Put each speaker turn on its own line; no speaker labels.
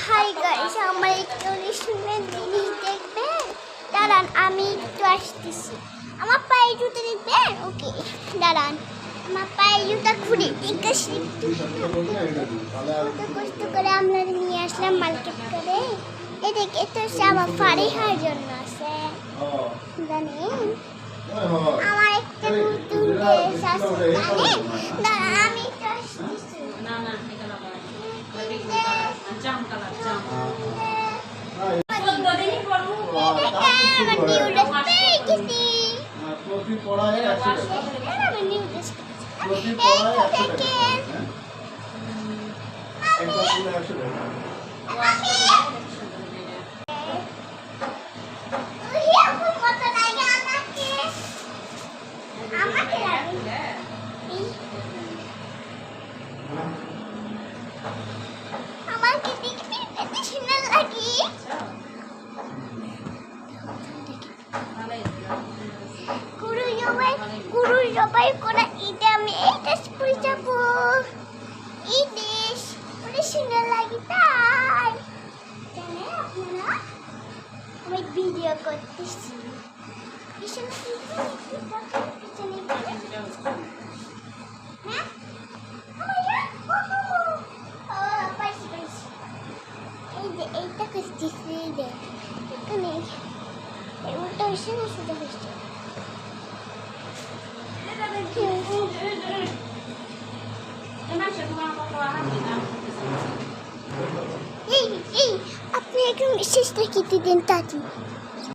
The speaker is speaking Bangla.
হাই গাইস, আমার একটু শুনে জিনিস দেখবেন। দাঁড়ান, আমি একটু আসতেছি। আমার পায়ে জুতো দেখবেন? ওকে, দাঁড়ান, আমার পায়ে জুতা খুলে ঠিক আছে। কত কষ্ট করে আমরা নিয়ে আসলাম মার্কেট করে। এদিকে তো সে আমার ফারিহার জন্য আছে, জানেন? আমার একটা নতুন ড্রেস আছে, জানেন? দাঁড়ান, আমি একটু আসতেছি। আমাকে দেখতে এত সুন্দর লাগে। গুরু সবাই করা ঈদে আমি এই ড্রেস পরে যাবো। এই ড্রেস অনেক সুন্দর লাগে, তাই জানেন আপনারা? আমি ভিডিও করতেছি। হ্যাঁ, এই যে এইটা করতেছি, এই যে এখানে উল্টা হয়েছে না সোজা হয়েছে? এই আপনি একদম শেষটা কেটে দেন তাড়াতাড়ি।